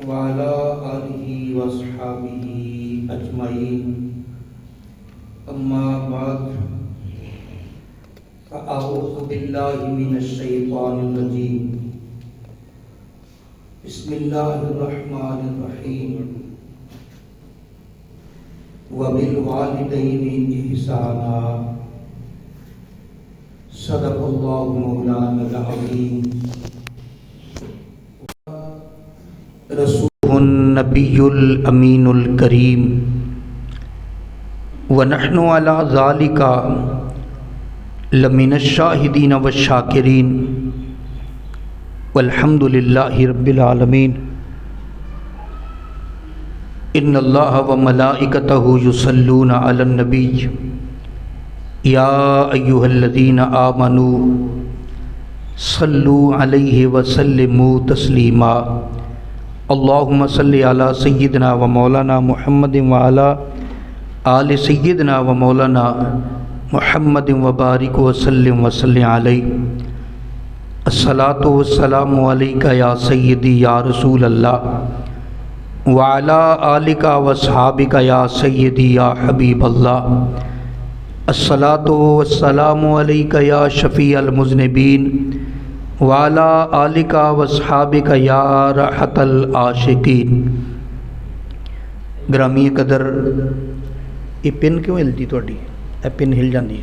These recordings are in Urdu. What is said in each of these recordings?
وعلى آله وصحبه أجمعين أما بعد فأعوذ بالله من الشيطان الرجيم بسم الله الرحمن الرحيم وبالوالدين إحسانا صدق الله مولانا العظيم رسول النبی الامین الکریم ونحن علی ذالک لمن الشاہدین والشاکرین والحمد للہ رب العالمین ان اللہ وملائکتہ یصلون علی النبی یا ایہا الذین آمنوا صلوا علیہ وسلموا تسلیما اللہم صلی علی سیدنا و مولانا محمد وعلی آل سیدنا و مولانا محمد وبارک وسلم علیہ الصلاۃ والسلام علیک یا سیدی یا رسول اللہ وعلی آلک واصحابک یا سیدی یا حبیب اللہ الصلاۃ والسلام علیک یا شفیع المذنبین وعلی آلک واصحابک یا راحت العاشقین۔ گرامی قدر یہ پن کیوں ہلدی تھوڑی یہ پن ہل جاندی ہے۔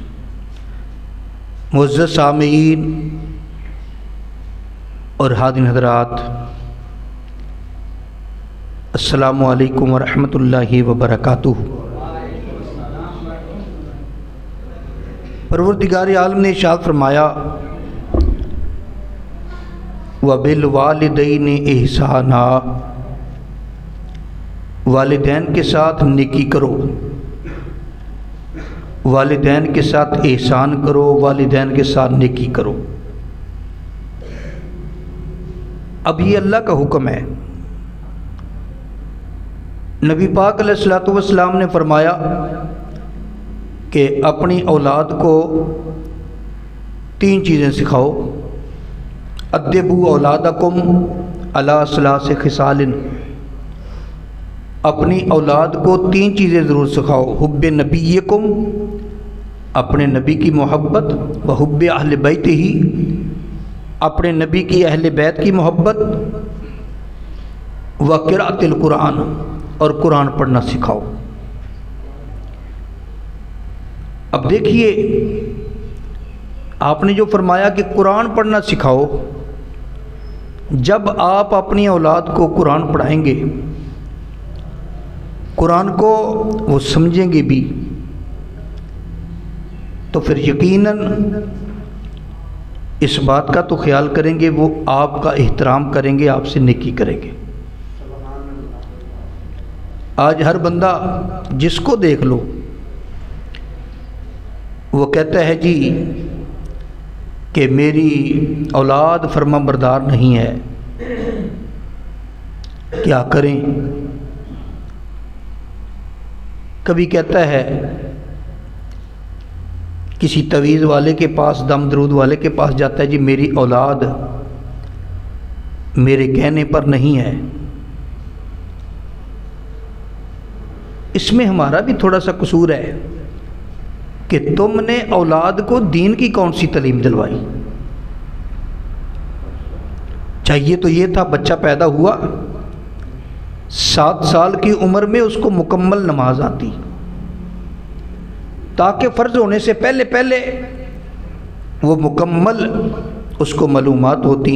معزز سامعین اور حاضرین حضرات، السلام علیکم ورحمۃ اللہ وبرکاتہ۔ پروردگار عالم نے ارشاد فرمایا وَبِالْوَالِدَيْنِ احسانا، والدین کے ساتھ نیکی کرو، والدین کے ساتھ احسان کرو، والدین کے ساتھ نیکی کرو۔ اب یہ اللہ کا حکم ہے۔ نبی پاک علیہ الصلوۃ والسلام نے فرمایا کہ اپنی اولاد کو 3 چیزیں سکھاؤ۔ ادبوا اولادکم علی ثلاث خصال، اپنی اولاد کو 3 چیزیں ضرور سکھاؤ۔ حب نبیکم، اپنے نبی کی محبت، و حب اہل بیت ہی، اپنے نبی کی اہل بیت کی محبت، و قراءۃ القرآن، اور قرآن پڑھنا سکھاؤ۔ اب دیکھیے آپ نے جو فرمایا کہ قرآن پڑھنا سکھاؤ، جب آپ اپنی اولاد کو قرآن پڑھائیں گے، قرآن کو وہ سمجھیں گے بھی، تو پھر یقیناً اس بات کا تو خیال کریں گے وہ آپ کا احترام کریں گے، آپ سے نیکی کریں گے۔ آج ہر بندہ جس کو دیکھ لو وہ کہتا ہے جی کہ میری اولاد فرما بردار نہیں ہے، کیا کریں؟ کبھی کہتا ہے کسی تویز والے کے پاس، دم درود والے کے پاس جاتا ہے جی میری اولاد میرے کہنے پر نہیں ہے۔ اس میں ہمارا بھی تھوڑا سا قصور ہے کہ تم نے اولاد کو دین کی کون سی تعلیم دلوائی؟ چاہیے تو یہ تھا بچہ پیدا ہوا 7 سال کی عمر میں اس کو مکمل نماز آتی، تاکہ فرض ہونے سے پہلے پہلے وہ مکمل اس کو معلومات ہوتی۔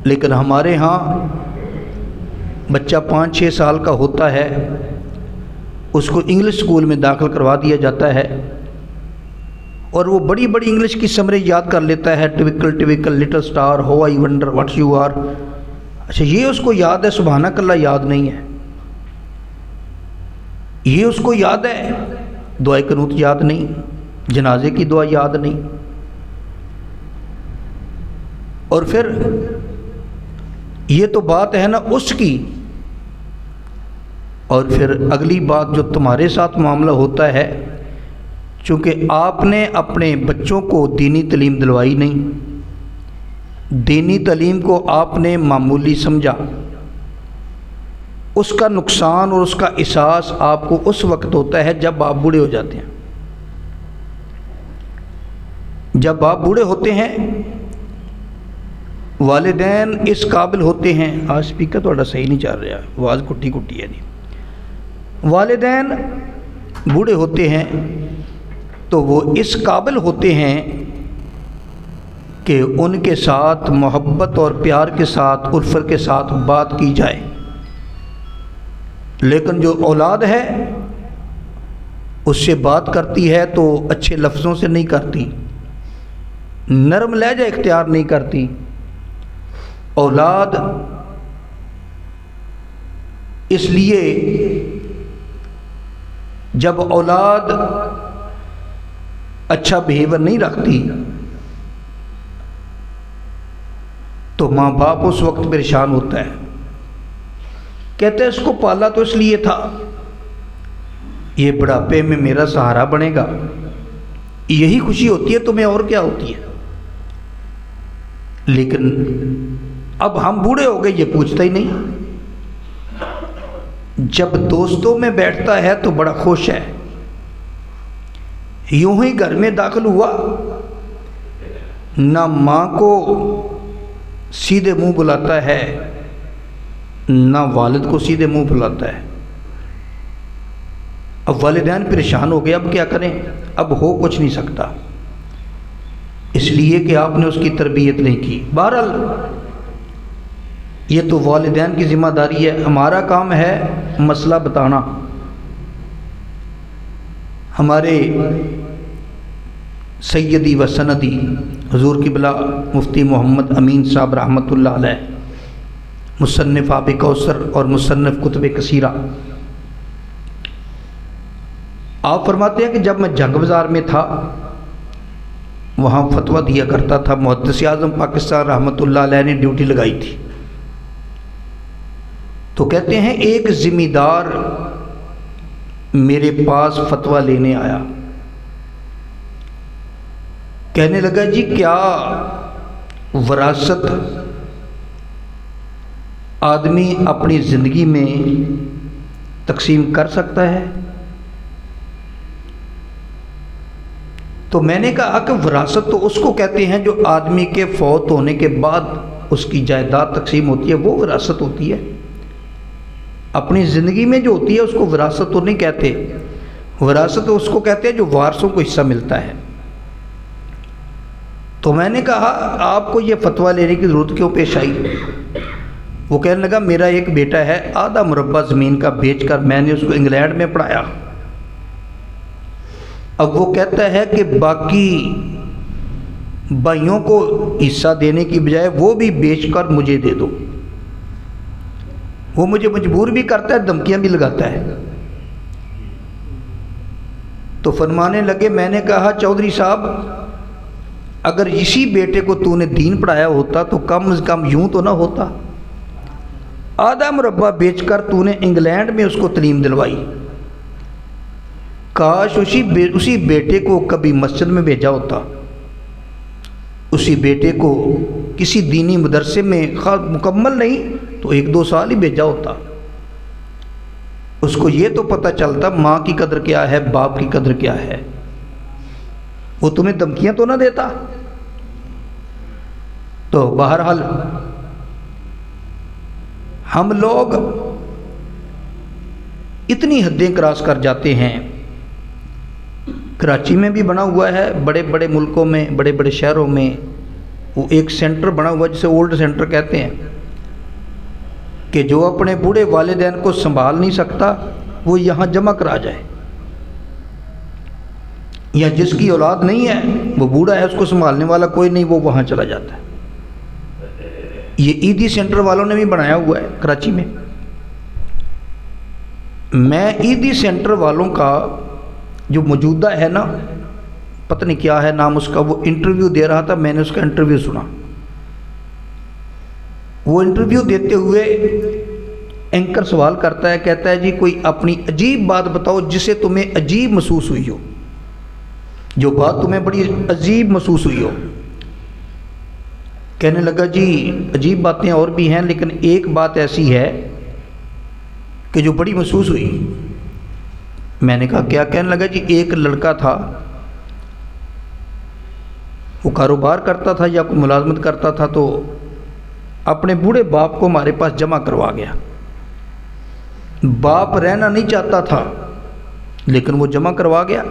لیکن ہمارے ہاں بچہ 5-6 سال کا ہوتا ہے، اس کو انگلش اسکول میں داخل کروا دیا جاتا ہے، اور وہ بڑی بڑی انگلش کی سمرے یاد کر لیتا ہے، twinkle twinkle little star, how I wonder what you are. اچھا یہ اس کو یاد ہے، سبحانک اللہ یاد نہیں ہے۔ یہ اس کو یاد ہے، دعائے قنوت یاد نہیں، جنازے کی دعا یاد نہیں۔ اور پھر یہ تو بات ہے نا اس کی، اور پھر اگلی بات جو تمہارے ساتھ معاملہ ہوتا ہے، چونکہ آپ نے اپنے بچوں کو دینی تعلیم دلوائی نہیں، دینی تعلیم کو آپ نے معمولی سمجھا، اس کا نقصان اور اس کا احساس آپ کو اس وقت ہوتا ہے جب آپ بوڑھے ہو جاتے ہیں۔ جب آپ بوڑھے ہوتے ہیں، والدین اس قابل ہوتے ہیں، آج اسپیکر تھوڑا صحیح نہیں چل رہا، آواز کٹی کٹی ہے نہیں، والدین بوڑھے ہوتے ہیں تو وہ اس قابل ہوتے ہیں کہ ان کے ساتھ محبت اور پیار کے ساتھ، الفت کے ساتھ بات کی جائے، لیکن جو اولاد ہے اس سے بات کرتی ہے تو اچھے لفظوں سے نہیں کرتی، نرم لہجہ اختیار نہیں کرتی۔ اولاد اس لیے جب اولاد اچھا بیہیور نہیں رکھتی تو ماں باپ اس وقت پریشان ہوتا ہے، کہتے ہیں اس کو پالا تو اس لیے تھا، یہ بڑھاپے میں میرا سہارا بنے گا، یہی خوشی ہوتی ہے تمہیں اور کیا ہوتی ہے۔ لیکن اب ہم بوڑھے ہو گئے، یہ پوچھتا ہی نہیں، جب دوستوں میں بیٹھتا ہے تو بڑا خوش ہے، یوں ہی گھر میں داخل ہوا، نہ ماں کو سیدھے منہ بلاتا ہے نہ والد کو سیدھے منہ بلاتا ہے۔ اب والدین پریشان ہو گئے، اب کیا کریں، اب ہو کچھ نہیں سکتا، اس لیے کہ آپ نے اس کی تربیت نہیں کی۔ بہرحال یہ تو والدین کی ذمہ داری ہے، ہمارا کام ہے مسئلہ بتانا۔ ہمارے سیدی و سندی حضور قبلہ مفتی محمد امین صاحب رحمۃ اللہ علیہ، مصنف آب کوثر اور مصنف کتب کثیرہ، آپ فرماتے ہیں کہ جب میں جنگ بازار میں تھا، وہاں فتویٰ دیا کرتا تھا، محدث اعظم پاکستان رحمۃ اللہ علیہ نے ڈیوٹی لگائی تھی، تو کہتے ہیں ایک ذمہ دار میرے پاس فتویٰ لینے آیا، کہنے لگا جی کیا وراثت آدمی اپنی زندگی میں تقسیم کر سکتا ہے؟ تو میں نے کہا کہ وراثت تو اس کو کہتے ہیں جو آدمی کے فوت ہونے کے بعد اس کی جائیداد تقسیم ہوتی ہے، وہ وراثت ہوتی ہے۔ اپنی زندگی میں جو ہوتی ہے اس کو وراثت تو نہیں کہتے، وراثت اس کو کہتے ہیں جو وارثوں کو حصہ ملتا ہے۔ تو میں نے کہا آپ کو یہ فتویٰ لینے کی ضرورت کیوں پیش آئی؟ وہ کہنے لگا میرا ایک بیٹا ہے، آدھا مربع زمین کا بیچ کر میں نے اس کو انگلینڈ میں پڑھایا، اب وہ کہتا ہے کہ باقی بھائیوں کو حصہ دینے کی بجائے وہ بھی بیچ کر مجھے دے دو، وہ مجھے مجبور بھی کرتا ہے، دھمکیاں بھی لگاتا ہے۔ تو فرمانے لگے، میں نے کہا چودھری صاحب اگر اسی بیٹے کو تو نے دین پڑھایا ہوتا تو کم از کم یوں تو نہ ہوتا، آدھا مربع بیچ کر تو نے انگلینڈ میں اس کو تعلیم دلوائی، کاش اسی بیٹے کو کبھی مسجد میں بھیجا ہوتا، اسی بیٹے کو کسی دینی مدرسے میں مکمل نہیں تو 1-2 سال ہی بھیجا ہوتا، اس کو یہ تو پتہ چلتا ماں کی قدر کیا ہے، باپ کی قدر کیا ہے، وہ تمہیں دھمکیاں تو نہ دیتا۔ تو بہرحال ہم لوگ اتنی حدیں کراس کر جاتے ہیں۔ کراچی میں بھی بنا ہوا ہے، بڑے بڑے ملکوں میں، بڑے بڑے شہروں میں وہ ایک سینٹر بنا ہوا ہے جسے اولڈ سینٹر کہتے ہیں، کہ جو اپنے بوڑھے والدین کو سنبھال نہیں سکتا وہ یہاں جمع کرا جائے، یا جس کی اولاد نہیں ہے وہ بوڑھا ہے، اس کو سنبھالنے والا کوئی نہیں، وہ وہاں چلا جاتا ہے۔ یہ عیدی سینٹر والوں نے بھی بنایا ہوا ہے کراچی میں۔ میں عیدی سینٹر والوں کا جو موجودہ ہے نا، پتہ نہیں کیا ہے نام اس کا، وہ انٹرویو دے رہا تھا، میں نے اس کا انٹرویو سنا۔ وہ انٹرویو دیتے ہوئے اینکر سوال کرتا ہے، کہتا ہے جی کوئی اپنی عجیب بات بتاؤ جسے تمہیں عجیب محسوس ہوئی ہو، جو بات تمہیں بڑی عجیب محسوس ہوئی ہو۔ کہنے لگا جی عجیب باتیں اور بھی ہیں لیکن ایک بات ایسی ہے کہ جو بڑی محسوس ہوئی۔ میں نے کہا کیا؟ کہنے لگا جی ایک لڑکا تھا، وہ کاروبار کرتا تھا یا کوئی ملازمت کرتا تھا، تو اپنے بوڑھے باپ کو ہمارے پاس جمع کروا گیا۔ باپ رہنا نہیں چاہتا تھا لیکن وہ جمع کروا گیا،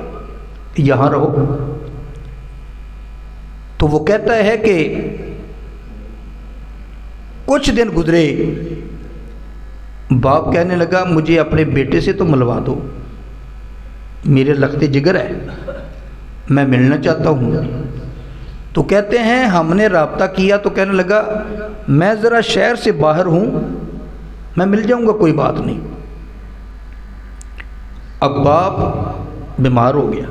یہاں رہو۔ تو وہ کہتا ہے کہ کچھ دن گزرے، باپ کہنے لگا مجھے اپنے بیٹے سے تو ملوا دو، میرے لخت جگر ہے، میں ملنا چاہتا ہوں۔ تو کہتے ہیں ہم نے رابطہ کیا تو کہنے لگا میں ذرا شہر سے باہر ہوں، میں مل جاؤں گا، کوئی بات نہیں۔ اب باپ بیمار ہو گیا،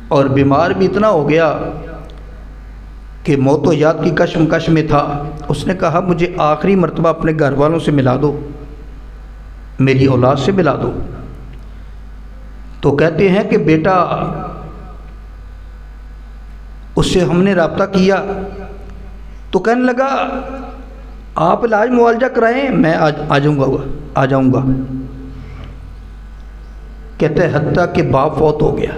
اور بیمار بھی اتنا ہو گیا کہ موت و یاد کی کشمکش میں تھا۔ اس نے کہا مجھے آخری مرتبہ اپنے گھر والوں سے ملا دو، میری اولاد سے ملا دو۔ تو کہتے ہیں کہ بیٹا، اس سے ہم نے رابطہ کیا تو کہنے لگا آپ علاج معالجہ کرائیں، میں آ جاؤں گا۔ کہتے ہیں حتیٰ کہ باپ فوت ہو گیا۔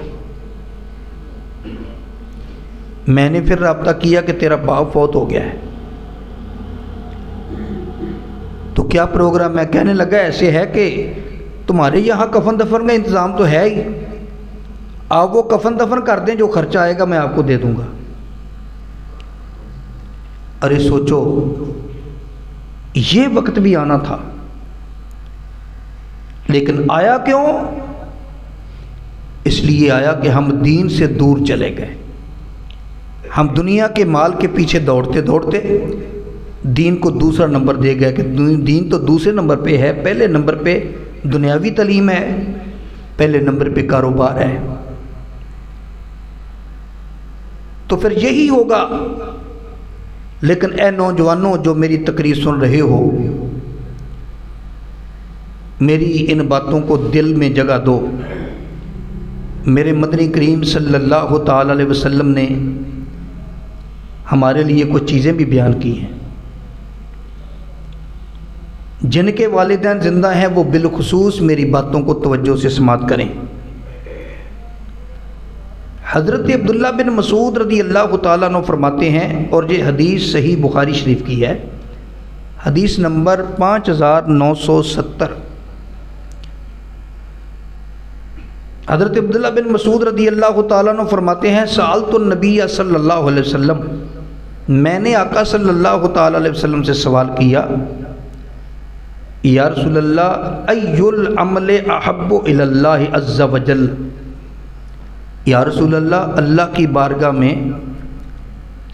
میں نے پھر رابطہ کیا کہ تیرا باپ فوت ہو گیا ہے تو کیا پروگرام ہے؟ کہنے لگا ایسے ہے کہ تمہارے یہاں کفن دفن کا انتظام تو ہے ہی، آپ وہ کفن دفن کر دیں، جو خرچہ آئے گا میں آپ کو دے دوں گا۔ ارے سوچو، یہ وقت بھی آنا تھا، لیکن آیا کیوں؟ اس لیے آیا کہ ہم دین سے دور چلے گئے، ہم دنیا کے مال کے پیچھے دوڑتے دوڑتے دین کو دوسرا نمبر دے گئے کہ دین تو دوسرے نمبر پہ ہے، پہلے نمبر پہ دنیاوی تعلیم ہے، پہلے نمبر پہ کاروبار ہے۔ تو پھر یہی ہوگا۔ لیکن اے نوجوانوں جو میری تقریر سن رہے ہو، میری ان باتوں کو دل میں جگہ دو۔ میرے مدنی کریم صلی اللہ تعالی علیہ وسلم نے ہمارے لیے کچھ چیزیں بھی بیان کی ہیں۔ جن کے والدین زندہ ہیں وہ بالخصوص میری باتوں کو توجہ سے سماعت کریں۔ حضرت عبداللہ بن مسعود رضی اللہ تعالیٰ عنہ فرماتے ہیں، اور یہ حدیث صحیح بخاری شریف کی ہے، حدیث نمبر 5970۔ حضرت عبداللہ بن مسعود رضی اللہ تعالیٰ عنہ فرماتے ہیں سألت النبی صلی اللہ علیہ وسلم، میں نے آقا صلی اللہ تعالیٰ علیہ وسلم سے سوال کیا، یا رسول اللہ ای العمل احب الی اللہ عز وجل، یا رسول اللہ اللہ کی بارگاہ میں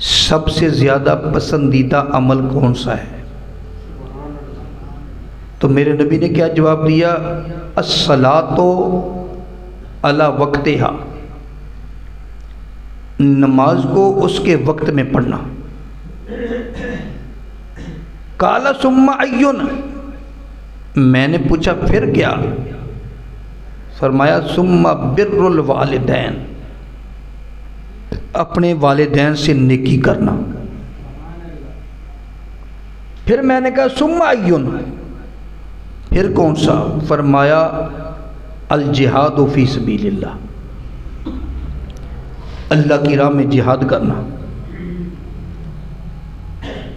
سب سے زیادہ پسندیدہ عمل کون سا ہے؟ تو میرے نبی نے کیا جواب دیا؟ الصلاۃ علی وقتہا، نماز کو اس کے وقت میں پڑھنا۔ قال ثم ایون، میں نے پوچھا پھر کیا؟ فرمایا ثم بر الوالدین، اپنے والدین سے نیکی کرنا۔ پھر میں نے کہا ثم ایون، پھر کون سا؟ فرمایا الجہاد فی سبیل اللہ، اللہ کی راہ میں جہاد کرنا۔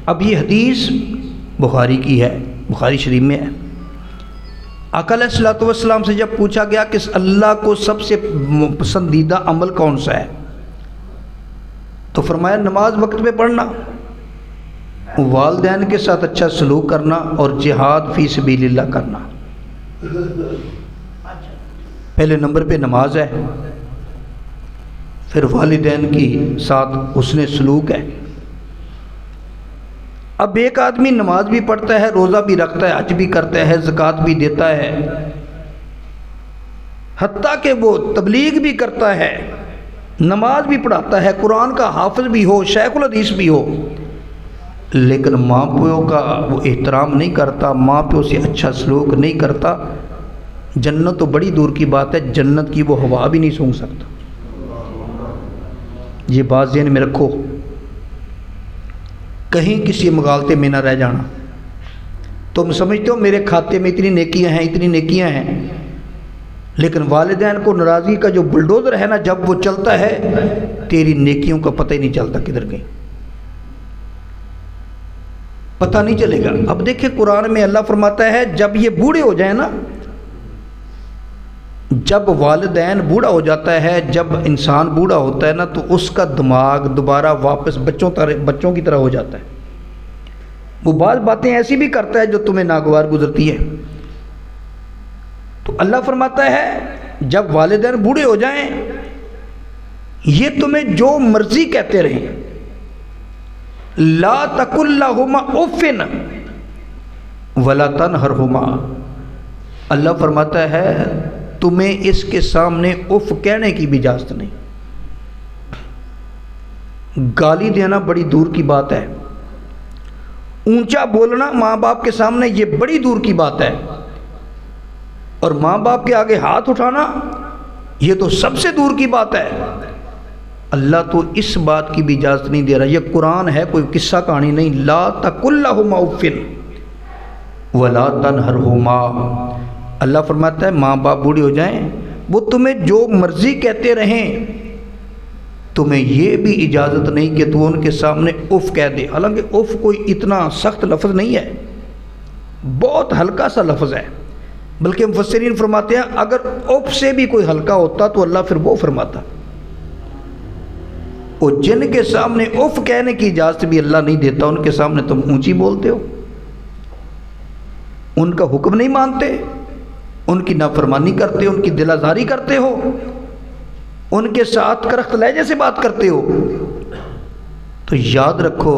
اب یہ حدیث بخاری کی ہے، بخاری شریف میں ہے۔ آقا علیہ الصلوۃ والسلام سے جب پوچھا گیا کہ اللہ کو سب سے پسندیدہ عمل کون سا ہے، تو فرمایا نماز وقت پہ پڑھنا، والدین کے ساتھ اچھا سلوک کرنا، اور جہاد فی سبیل اللہ کرنا۔ پہلے نمبر پہ نماز ہے، پھر والدین کی ساتھ حسن سلوک ہے۔ اب ایک آدمی نماز بھی پڑھتا ہے، روزہ بھی رکھتا ہے، حج بھی کرتا ہے، زکوٰۃ بھی دیتا ہے، حتیٰ کہ وہ تبلیغ بھی کرتا ہے، نماز بھی پڑھاتا ہے، قرآن کا حافظ بھی ہو، شیخ الحدیث بھی ہو، لیکن ماں پیو کا وہ احترام نہیں کرتا، ماں پیو سے اچھا سلوک نہیں کرتا، جنت تو بڑی دور کی بات ہے، جنت کی وہ ہوا بھی نہیں سونگھ سکتا۔ یہ بات ذہن میں رکھو۔ کہیں کسی مغالطے میں نہ رہ جانا۔ تم سمجھتے ہو میرے کھاتے میں اتنی نیکیاں ہیں، اتنی نیکیاں ہیں، لیکن والدین کو ناراضگی کا جو بلڈوزر ہے نا، جب وہ چلتا ہے تیری نیکیوں کا پتہ ہی نہیں چلتا کدھر گئی، پتہ نہیں چلے گا۔ اب دیکھیں قرآن میں اللہ فرماتا ہے جب یہ بوڑھے ہو جائیں نا، جب والدین بوڑھا ہو جاتا ہے، جب انسان بوڑھا ہوتا ہے نا، تو اس کا دماغ دوبارہ واپس بچوں کی طرح ہو جاتا ہے۔ وہ بعض باتیں ایسی بھی کرتا ہے جو تمہیں ناگوار گزرتی ہے۔ تو اللہ فرماتا ہے جب والدین بوڑھے ہو جائیں، یہ تمہیں جو مرضی کہتے رہیں، لا تقل لہما اف ولا تنہرہما، اللہ فرماتا ہے تمہیں اس کے سامنے اف کہنے کی بھی اجازت نہیں۔ گالی دینا بڑی دور کی بات ہے، اونچا بولنا ماں باپ کے سامنے یہ بڑی دور کی بات ہے، اور ماں باپ کے آگے ہاتھ اٹھانا یہ تو سب سے دور کی بات ہے۔ اللہ تو اس بات کی بھی اجازت نہیں دے رہا، یہ قرآن ہے، کوئی قصہ کہانی نہیں۔ لا تقل لہما اف ولا تنہرہما، اللہ فرماتا ہے ماں باپ بوڑھے ہو جائیں، وہ تمہیں جو مرضی کہتے رہیں، تمہیں یہ بھی اجازت نہیں کہ تو ان کے سامنے اف کہہ دے۔ حالانکہ اف کوئی اتنا سخت لفظ نہیں ہے، بہت ہلکا سا لفظ ہے، بلکہ مفسرین فرماتے ہیں اگر اف سے بھی کوئی ہلکا ہوتا تو اللہ پھر وہ فرماتا۔ اور جن کے سامنے اف کہنے کی اجازت بھی اللہ نہیں دیتا، ان کے سامنے تم اونچی بولتے ہو، ان کا حکم نہیں مانتے، ان کی نافرمانی کرتے ہو، ان کی دل آزاری کرتے ہو، ان کے ساتھ کرخت لہجے سے بات کرتے ہو، تو یاد رکھو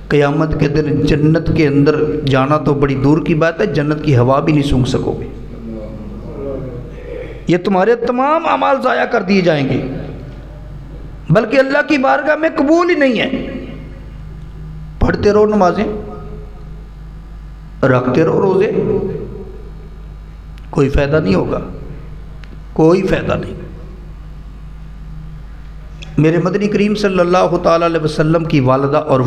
قیامت کے دن جنت کے اندر جانا تو بڑی دور کی بات ہے، جنت کی ہوا بھی نہیں سونگھ سکو گے۔ یہ تمہارے تمام اعمال ضائع کر دیے جائیں گے، بلکہ اللہ کی بارگاہ میں قبول ہی نہیں ہے۔ پڑھتے رہو نمازیں، رکھتے رہو روزے، کوئی فائدہ نہیں ہوگا، کوئی فائدہ نہیں۔ میرے مدنی کریم صلی اللہ تعالی علیہ وسلم کی والدہ اور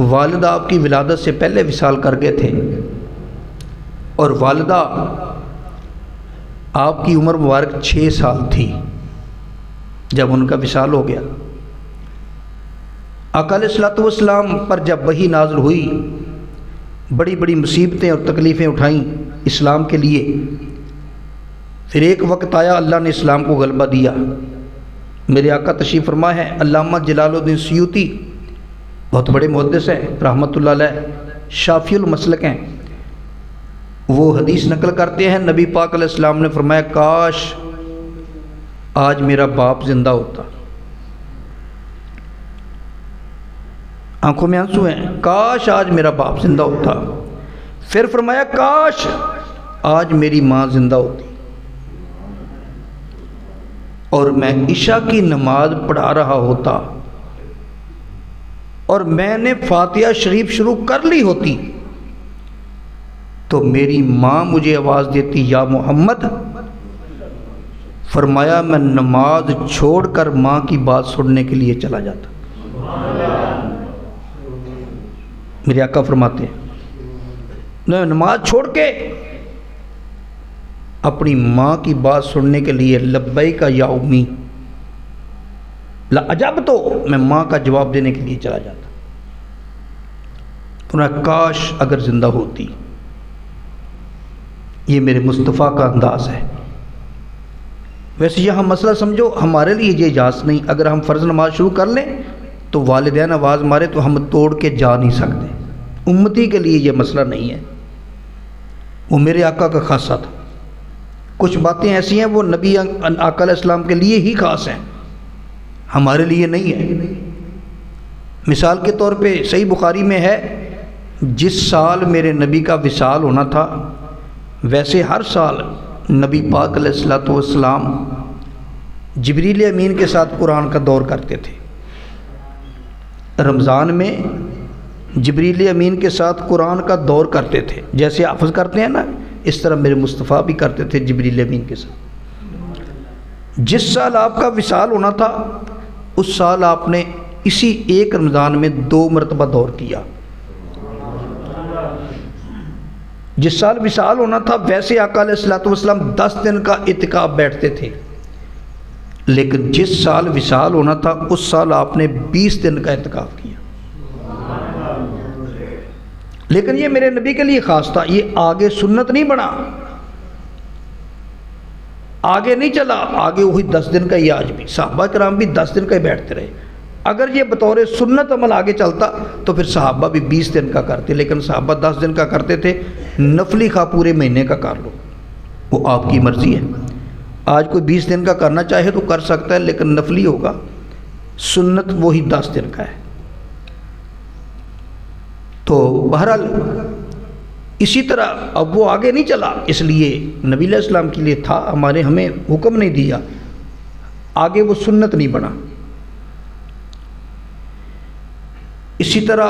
والدہ آپ کی ولادت سے پہلے وصال کر گئے تھے، اور والدہ آپ کی عمر مبارک 6 سال تھی جب ان کا وصال ہو گیا۔ آقا علیہ الصلوۃ والسلام پر جب وحی نازل ہوئی، بڑی بڑی مصیبتیں اور تکلیفیں اٹھائیں اسلام کے لیے، پھر ایک وقت آیا اللہ نے اسلام کو غلبہ دیا۔ میرے آقا تشریف فرما ہے، علامہ جلال الدین سیوطی بہت بڑے محدث ہیں رحمۃ اللہ علیہ، شافعی المسلک ہیں، وہ حدیث نقل کرتے ہیں نبی پاک علیہ السلام نے فرمایا کاش آج میرا باپ زندہ ہوتا۔ آنکھوں میں آنسو ہیں، کاش آج میرا باپ زندہ ہوتا۔ پھر فرمایا کاش آج میری ماں زندہ ہوتی، اور میں عشاء کی نماز پڑھا رہا ہوتا اور میں نے فاتحہ شریف شروع کر لی ہوتی، تو میری ماں مجھے آواز دیتی یا محمد، فرمایا میں نماز چھوڑ کر ماں کی بات سننے کے لیے چلا جاتا۔ میرے آقا فرماتے ہیں میں نماز چھوڑ کے اپنی ماں کی بات سننے کے لیے لبیک یا امی لاجبت، تو میں ماں کا جواب دینے کے لیے چلا جاتا۔ انہیں کاش اگر زندہ ہوتی۔ یہ میرے مصطفیٰ کا انداز ہے۔ ویسے یہاں مسئلہ سمجھو، ہمارے لیے یہ اجازت نہیں، اگر ہم فرض نماز شروع کر لیں تو والدین آواز مارے تو ہم توڑ کے جا نہیں سکتے۔ امتی کے لیے یہ مسئلہ نہیں ہے، وہ میرے آقا کا خاصہ تھا۔ کچھ باتیں ایسی ہیں وہ نبی آقا علیہ السلام کے لیے ہی خاص ہیں، ہمارے لیے نہیں ہے۔ مثال کے طور پہ صحیح بخاری میں ہے، جس سال میرے نبی کا وصال ہونا تھا ویسے ہر سال نبی پاک علیہ الصلوۃ والسلام جبریل امین کے ساتھ قرآن کا دور کرتے تھے۔ رمضان میں جبریل امین کے ساتھ قرآن کا دور کرتے تھے، جیسے حافظ کرتے ہیں نا، اس طرح میرے مصطفیٰ بھی کرتے تھے جبریل امین کے ساتھ۔ جس سال آپ کا وصال ہونا تھا اس سال آپ نے اسی ایک رمضان میں 2 مرتبہ دور کیا۔ جس سال وصال ہونا تھا ویسے آقا علیہ الصلوۃ والسلام 10 دن کا اعتکاف بیٹھتے تھے، لیکن جس سال وصال ہونا تھا اس سال آپ نے 20 دن کا اعتکاف کیا۔ لیکن یہ میرے نبی کے لیے خاص تھا، یہ آگے سنت نہیں بنا، آگے نہیں چلا، آگے وہی 10 دن کا ہی آج بھی، صحابہ کرام بھی 10 دن کا ہی بیٹھتے رہے۔ اگر یہ بطور سنت عمل آگے چلتا تو پھر صحابہ بھی 20 دن کا کرتے، لیکن صحابہ 10 دن کا کرتے تھے، نفلی خواہ پورے مہینے کا کر لو، وہ آپ کی مرضی ہے۔ آج کوئی 20 دن کا کرنا چاہے تو کر سکتا ہے، لیکن نفلی ہوگا، سنت وہی 10 دن کا ہے۔ تو بہرحال اسی طرح اب وہ آگے نہیں چلا، اس لیے نبی علیہ السلام کے لیے تھا، ہمیں حکم نہیں دیا، آگے وہ سنت نہیں بنا۔ اسی طرح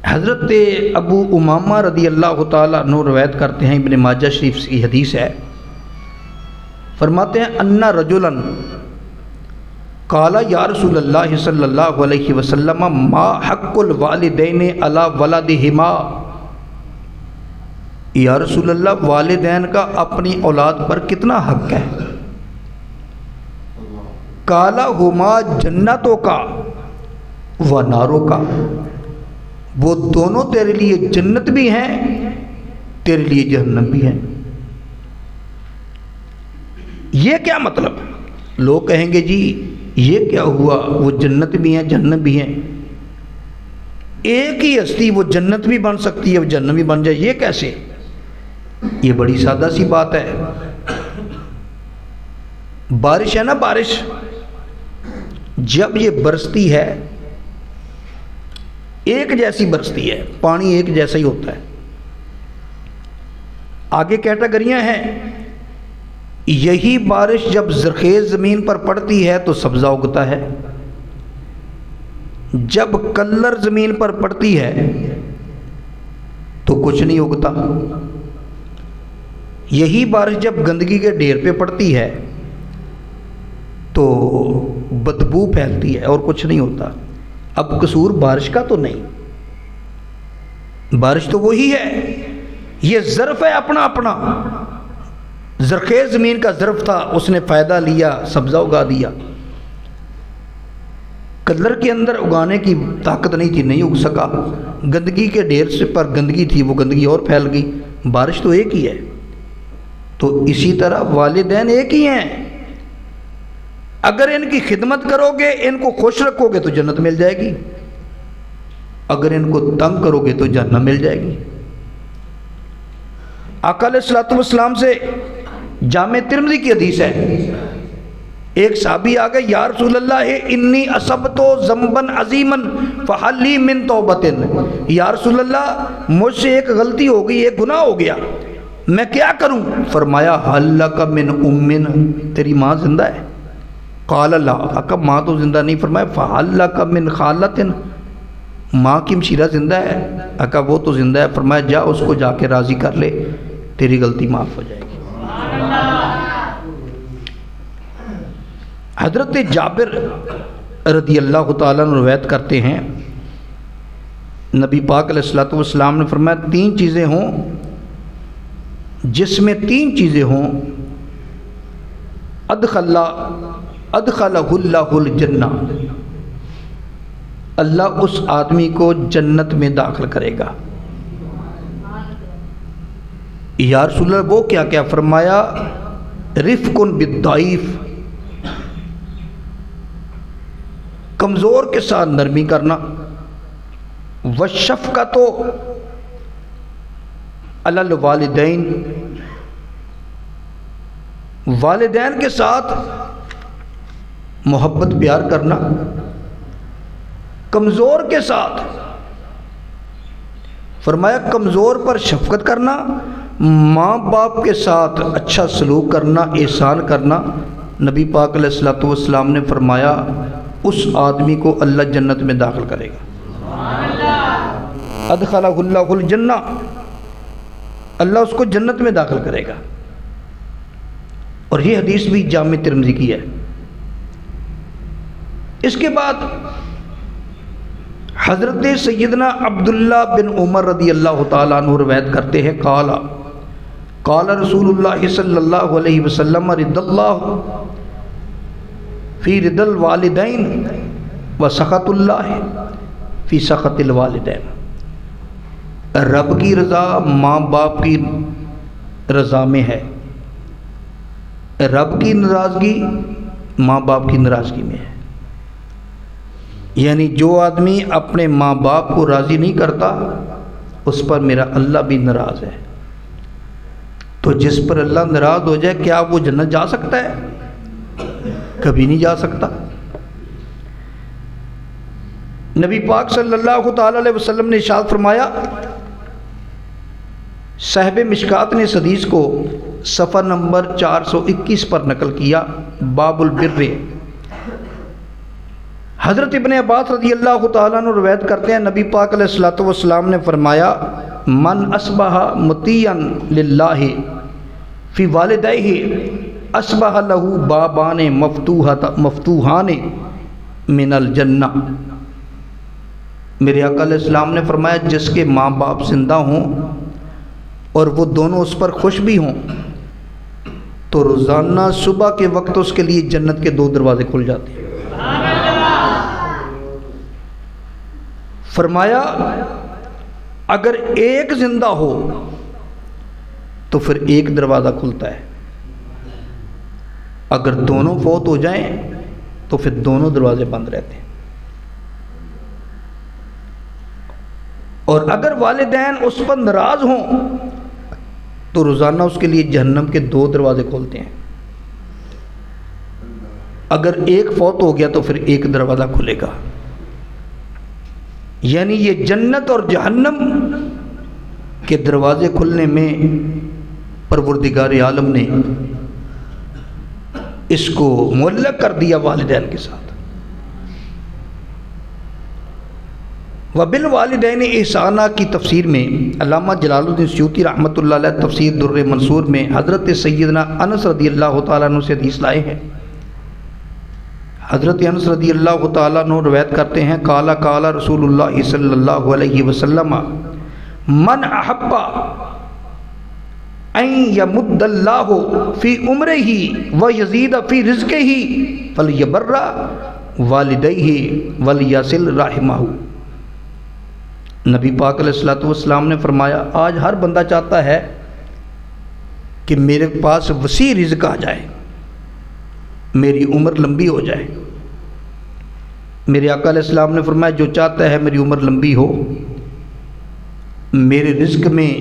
حضرت ابو امامہ رضی اللہ تعالیٰ عنہ روایت کرتے ہیں، ابن ماجہ شریف کی حدیث ہے، فرماتے ہیں ان رجلا قال یا رسول اللہ صلی اللہ علیہ وسلم ما حق الوالدین علی ولدہما، یا رسول اللہ والدین کا اپنی اولاد پر کتنا حق ہے؟ قال ہما جنتوں کا و ناروں کا، وہ دونوں تیرے لیے جنت بھی ہیں، تیرے لیے جہنم بھی ہیں۔ یہ کیا مطلب؟ لوگ کہیں گے جی یہ کیا ہوا، وہ جنت بھی ہیں جہنم بھی ہیں، ایک ہی ہستی وہ جنت بھی بن سکتی ہے وہ جہنم بھی بن جائے، یہ کیسے؟ یہ بڑی سادہ سی بات ہے۔ بارش ہے نا، بارش جب یہ برستی ہے ایک جیسی برستی ہے، پانی ایک جیسا ہی ہوتا ہے، آگے کیٹیگریاں ہیں، یہی بارش جب زرخیز زمین پر پڑتی ہے تو سبزہ اگتا ہے، جب کلر زمین پر پڑتی ہے تو کچھ نہیں اگتا، یہی بارش جب گندگی کے ڈھیر پہ پڑتی ہے تو بدبو پھیلتی ہے اور کچھ نہیں ہوتا۔ اب قصور بارش کا تو نہیں، بارش تو وہی ہے، یہ ظرف ہے اپنا اپنا، زرخیز زمین کا ظرف تھا، اس نے فائدہ لیا، سبزہ اگا دیا، کلر کے اندر اگانے کی طاقت نہیں تھی، نہیں اگ سکا، گندگی کے ڈھیر سے پر گندگی تھی، وہ گندگی اور پھیل گئی، بارش تو ایک ہی ہے۔ تو اسی طرح والدین ایک ہی ہیں، اگر ان کی خدمت کرو گے، ان کو خوش رکھو گے تو جنت مل جائے گی، اگر ان کو تنگ کرو گے تو جہنم مل جائے گی۔ آقا علیہ الصلوۃ والسلام سے جامع ترمذی کی حدیث ہے، ایک صحابی آ گئے، یا رسول اللہ انی اصبت ذنبا عظیما فہل لی من توبۃ، یا رسول اللہ مجھ سے ایک غلطی ہو گئی، ایک گناہ ہو گیا، میں کیا کروں؟ فرمایا حل لک من ام، تیری ماں زندہ ہے؟ قال لا، آقا ماں تو زندہ نہیں، فرمایا فحل لک من خالۃ، ماں کی مشیرہ زندہ ہے؟ آقا وہ تو زندہ ہے، فرمایا جا اس کو جا کے راضی کر لے، تیری غلطی معاف ہو جائے گی۔ حضرت جابر رضی اللہ تعالیٰ عنہ روایت کرتے ہیں، نبی پاک علیہ الصلوۃ والسلام نے فرمایا 3 چیزیں ہوں، جس میں 3 چیزیں ہوں، ادخلہ اللہ الجنہ، اللہ اس آدمی کو جنت میں داخل کرے گا۔ یا رسول اللہ وہ کیا کیا؟ فرمایا رفق بالضعیف، کمزور کے ساتھ نرمی کرنا، والشفقۃ علی الوالدین، والدین کے ساتھ محبت پیار کرنا، کمزور کے ساتھ، فرمایا کمزور پر شفقت کرنا، ماں باپ کے ساتھ اچھا سلوک کرنا، احسان کرنا۔ نبی پاک علیہ الصلوۃ والسلام نے فرمایا اس آدمی کو اللہ جنت میں داخل کرے گا، ادخلہ اللہ الجنہ، اللہ اس کو جنت میں داخل کرے گا۔ اور یہ حدیث بھی جامع ترمذی کی ہے۔ اس کے بعد حضرت سیدنا عبداللہ بن عمر رضی اللہ تعالیٰ عنہ روایت کرتے ہیں، قال رسول اللہ صلی اللہ علیہ وسلم رضی اللہ فی رضا الوالدین و سخط اللہ فی سخط الوالدین۔ رب کی رضا ماں باپ کی رضا میں ہے، رب کی ناراضگی ماں باپ کی ناراضگی میں ہے۔ یعنی جو آدمی اپنے ماں باپ کو راضی نہیں کرتا اس پر میرا اللہ بھی ناراض ہے۔ تو جس پر اللہ ناراض ہو جائے کیا وہ جنت جا سکتا ہے؟ کبھی نہیں جا سکتا۔ نبی پاک صلی اللہ تعالی علیہ وسلم نے ارشاد فرمایا، صاحب مشکات نے اس حدیث کو صفحہ نمبر 421 پر نقل کیا، باب البر۔ حضرت ابن عباس رضی اللہ تعالیٰ عنہ روایت کرتے ہیں، نبی پاک علیہ الصلوۃ والسلام نے فرمایا، من اصبح مطیعا للہ فی والدیہ اصبح لہ بابان مفتوحان من الجنہ۔ میرے آقا علیہ السلام نے فرمایا، جس کے ماں باپ زندہ ہوں اور وہ دونوں اس پر خوش بھی ہوں تو روزانہ صبح کے وقت اس کے لیے جنت کے 2 دروازے کھل جاتے ہیں۔ فرمایا اگر ایک زندہ ہو تو پھر ایک دروازہ کھلتا ہے، اگر دونوں فوت ہو جائیں تو پھر دونوں دروازے بند رہتے ہیں، اور اگر والدین اس پر ناراض ہوں تو روزانہ اس کے لیے جہنم کے 2 دروازے کھولتے ہیں۔ اگر ایک فوت ہو گیا تو پھر ایک دروازہ کھلے گا۔ یعنی یہ جنت اور جہنم کے دروازے کھلنے میں پروردگار عالم نے اس کو معلق کر دیا والدین کے ساتھ۔ وبالوالدین احسانہ کی تفسیر میں علامہ جلال الدین سیوطی رحمۃ اللہ علیہ تفسیر در منصور میں حضرت سیدنا انس رضی اللہ تعالیٰ عنہ سے حدیث لائے ہیں۔ حضرت انس رضی اللہ تعالیٰ عنہ روایت کرتے ہیں، قال رسول اللہ صلی اللہ علیہ وسلم، من احب ان یمد اللہ فی عمرہ و یزید فی رزقہ فلیبر والدیہ ولیصل رحمہ۔ نبی پاک علیہ الصلوۃ والسلام نے فرمایا، آج ہر بندہ چاہتا ہے کہ میرے پاس وسیع رزق آ جائے، میری عمر لمبی ہو جائے۔ میرے آقا علیہ السلام نے فرمایا، جو چاہتا ہے میری عمر لمبی ہو، میرے رزق میں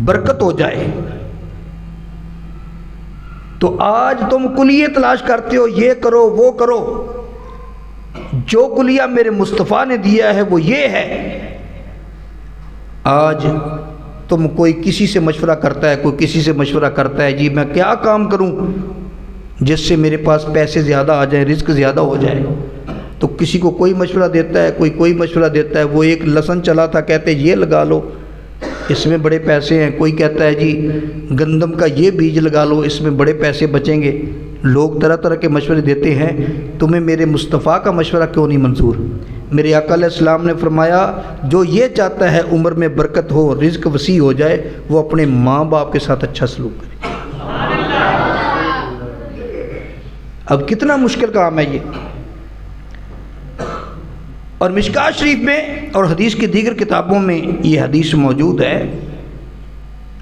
برکت ہو جائے، تو آج تم کلیے تلاش کرتے ہو، یہ کرو وہ کرو، جو کلیہ میرے مصطفیٰ نے دیا ہے وہ یہ ہے۔ آج تم کوئی کسی سے مشورہ کرتا ہے، کوئی کسی سے مشورہ کرتا ہے، جی میں کیا کام کروں جس سے میرے پاس پیسے زیادہ آ جائیں، رزق زیادہ ہو جائے، تو کسی کو کوئی مشورہ دیتا ہے، کوئی مشورہ دیتا ہے۔ وہ ایک لہسن چلا تھا، کہتے یہ لگا لو اس میں بڑے پیسے ہیں، کوئی کہتا ہے جی گندم کا یہ بیج لگا لو اس میں بڑے پیسے بچیں گے۔ لوگ طرح طرح کے مشورے دیتے ہیں، تمہیں میرے مصطفیٰ کا مشورہ کیوں نہیں منظور؟ میرے آقا علیہ السلام نے فرمایا، جو یہ چاہتا ہے عمر میں برکت ہو، رزق وسیع ہو جائے، وہ اپنے ماں باپ کے ساتھ اچھا سلوک کرے۔ اب کتنا مشکل کام ہے یہ۔ اور مشکات شریف میں اور حدیث کی دیگر کتابوں میں یہ حدیث موجود ہے۔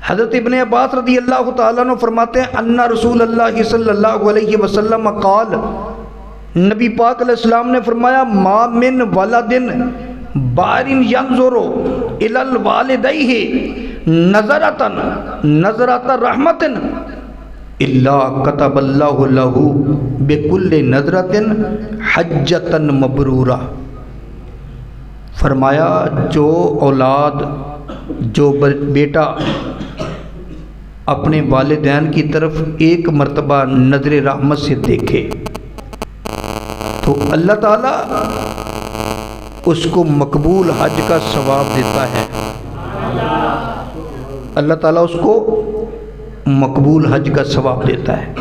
حضرت ابن عباس رضی اللہ تعالیٰ عنہ فرماتے ہیں، ان رسول اللہ صلی اللہ علیہ وسلم قال، نبی پاک علیہ السلام نے فرمایا، ما من ولد بار ینظر الی الوالدیہ نظرۃ رحمت الا کتب اللہ لہ بکل نظرۃ حجۃ مبرورہ۔ فرمایا جو اولاد، جو بیٹا اپنے والدین کی طرف ایک مرتبہ نظر رحمت سے دیکھے تو اللہ تعالیٰ اس کو مقبول حج کا ثواب دیتا ہے۔ اللہ تعالیٰ اس کو مقبول حج کا ثواب دیتا ہے۔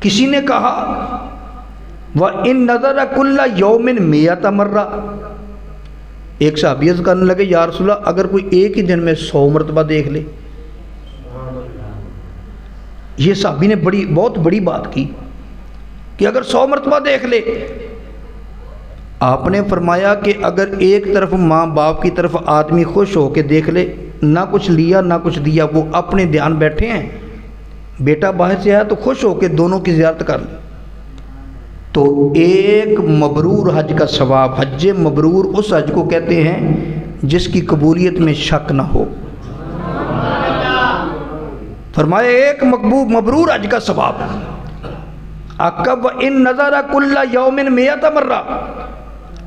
کسی نے کہا وَإِن نَظَرَ كُلَّ يَوْمٍ مِئَةَ مَرَّةٍ، ایک صحابی عرض کرنے لگے یا رسول اللہ اگر کوئی ایک ہی دن میں 100 مرتبہ دیکھ لے. یہ صحابی نے بہت بڑی بات کی کہ اگر 100 مرتبہ دیکھ لے. آپ نے فرمایا کہ اگر ایک طرف ماں باپ کی طرف آدمی خوش ہو کے دیکھ لے، نہ کچھ لیا نہ کچھ دیا، وہ اپنے دھیان بیٹھے ہیں، بیٹا باہر سے آیا تو خوش ہو کے دونوں کی زیارت کر لے، تو ایک مبرور حج کا ثواب. حج مبرور اس حج کو کہتے ہیں جس کی قبولیت میں شک نہ ہو. فرمایا ایک مبرور حج کا ثواب. عقب ان نظر کل یوم 100 مرہ،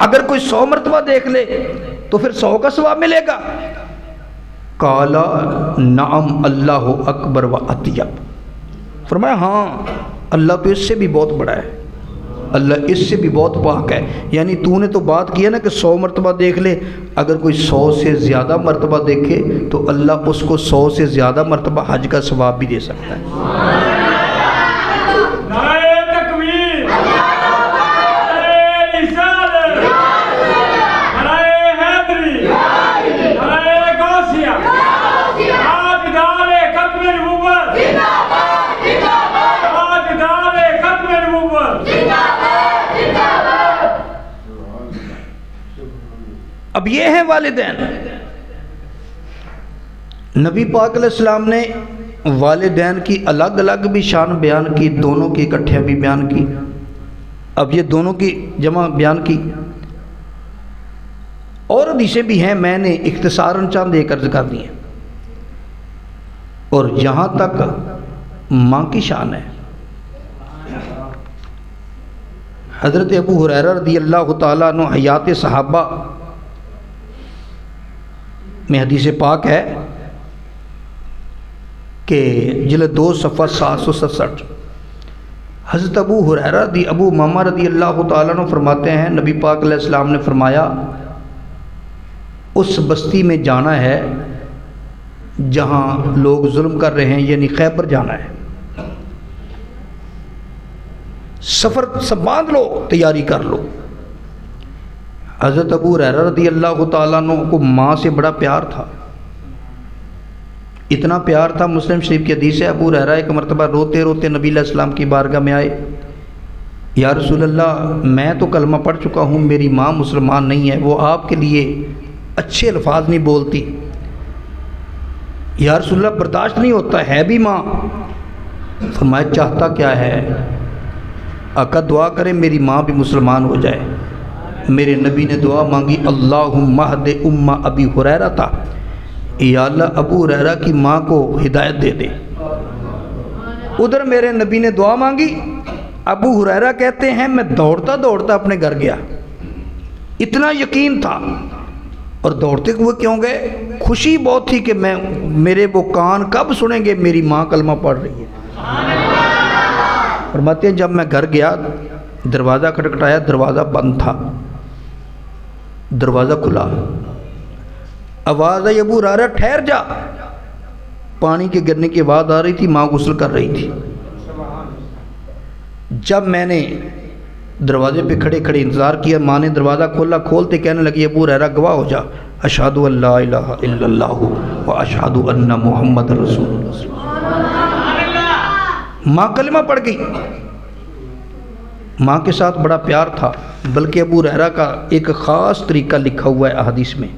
اگر کوئی 100 مرتبہ دیکھ لے تو پھر 100 کا ثواب ملے گا. قال نعم اللہ اکبر و اطیب. فرمایا ہاں اللہ تو اس سے بھی بہت بڑا ہے، اللہ اس سے بھی بہت پاک ہے. یعنی تو نے تو بات کی ہے نا کہ 100 مرتبہ دیکھ لے، اگر کوئی 100 سے زیادہ مرتبہ دیکھے تو اللہ اس کو 100 سے زیادہ مرتبہ حج کا ثواب بھی دے سکتا ہے. اب یہ ہیں والدین. نبی پاک علیہ السلام نے والدین کی الگ الگ بھی شان بیان کی، دونوں کی اکٹھے بھی بیان کی. اب یہ دونوں کی جمع بیان کی. اور حدیثیں بھی ہیں، میں نے اختصاراً چند ایک عرض کر دی ہیں. اور یہاں تک ماں کی شان ہے. حضرت ابو ہریرہ رضی اللہ تعالیٰ عنہ حیات صحابہ میں حدیث پاک ہے کہ جلد 2 صفحہ 767، حضرت ابو ہریرہ ابو امامہ رضی اللہ تعالیٰ عنہ فرماتے ہیں نبی پاک علیہ السلام نے فرمایا اس بستی میں جانا ہے جہاں لوگ ظلم کر رہے ہیں، یعنی خیبر جانا ہے. سفر سب باندھ لو، تیاری کر لو. حضرت ابو ہریرہ رضی اللہ تعالیٰ عنہ کو ماں سے بڑا پیار تھا. اتنا پیار تھا، مسلم شریف کی حدیث ہے، ابو ہریرہ ایک مرتبہ روتے روتے نبی علیہ السلام کی بارگاہ میں آئے. یا رسول اللہ میں تو کلمہ پڑھ چکا ہوں، میری ماں مسلمان نہیں ہے، وہ آپ کے لیے اچھے الفاظ نہیں بولتی. یا رسول اللہ برداشت نہیں ہوتا، ہے بھی ماں. فرمایا چاہتا کیا ہے؟ آقا دعا کریں میری ماں بھی مسلمان ہو جائے. میرے نبی نے دعا مانگی اللہم اہد ام ابی ہریرہ تھا، یا اللہ ابو ہریرہ کی ماں کو ہدایت دے دے. ادھر میرے نبی نے دعا مانگی. ابو ہریرہ کہتے ہیں میں دوڑتا دوڑتا اپنے گھر گیا، اتنا یقین تھا. اور دوڑتے ہوئے کیوں گئے؟ خوشی بہت تھی کہ میرے وہ کان کب سنیں گے میری ماں کلمہ پڑھ رہی ہے. فرماتے ہیں جب میں گھر گیا دروازہ کھٹکھٹایا، دروازہ بند تھا. دروازہ کھلا، آواز آئی ابو ہریرہ ٹھہر جا. پانی کے گرنے کی آواز آ رہی تھی، ماں غسل کر رہی تھی. جب میں نے دروازے پہ کھڑے کھڑے انتظار کیا، ماں نے دروازہ کھولا. کھولتے کہنے لگی ابو ہریرہ گواہ ہو جا، اشہد ان لا الہ الا اللہ و اشہد ان محمد رسول اللہ. ماں کلمہ پڑھ گئی. ماں کے ساتھ بڑا پیار تھا، بلکہ ابو ہریرہ کا ایک خاص طریقہ لکھا ہوا ہے احادیث میں.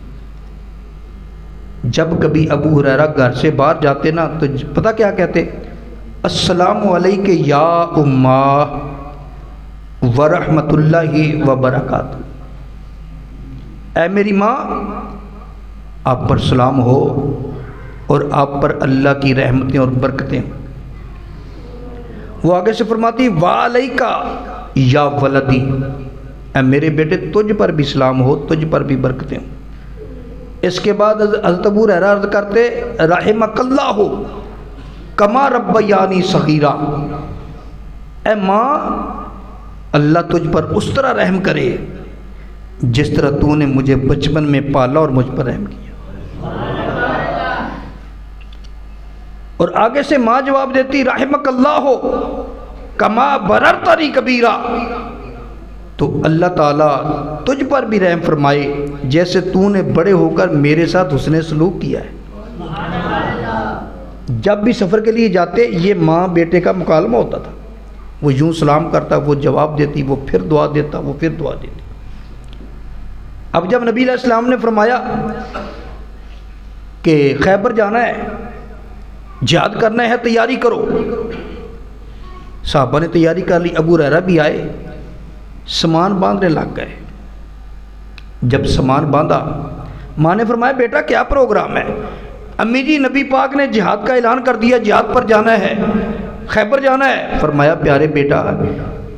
جب کبھی ابو ہریرہ گھر سے باہر جاتے نا تو پتہ کیا کہتے؟ السلام علیک یا اماں ورحمۃ اللہ وبرکاتہ. اے میری ماں آپ پر سلام ہو اور آپ پر اللہ کی رحمتیں اور برکتیں. وہ آگے سے فرماتی وعلیکا یا ولدی، اے میرے بیٹے تجھ پر بھی سلام ہو، تجھ پر بھی برکتیں. اس کے بعد حضرت ابو ہریرہ عرض کرتے رحمک اللہ کما ربیانی صغیرا، اے ماں اللہ تجھ پر اس طرح رحم کرے جس طرح تو نے مجھے بچپن میں پالا اور مجھ پر رحم کیا. اور آگے سے ماں جواب دیتی رحمک اللہ کما بررتنی کبیرا، تو اللہ تعالیٰ تجھ پر بھی رحم فرمائے جیسے تو نے بڑے ہو کر میرے ساتھ حسن سلوک کیا ہے۔ جب بھی سفر کے لیے جاتے یہ ماں بیٹے کا مکالمہ ہوتا تھا، وہ یوں سلام کرتا، وہ جواب دیتی، وہ پھر دعا دیتا، وہ پھر دعا دیتی۔ اب جب نبی علیہ السلام نے فرمایا کہ خیبر جانا ہے، جہاد کرنا ہے، تیاری کرو، صحابہ نے تیاری کر لی، ابو ہریرہ بھی آئے، سامان باندھنے لگ گئے۔ جب سامان باندھا، ماں نے فرمایا بیٹا کیا پروگرام ہے؟ امی جی نبی پاک نے جہاد کا اعلان کر دیا، جہاد پر جانا ہے، خیبر جانا ہے۔ فرمایا پیارے بیٹا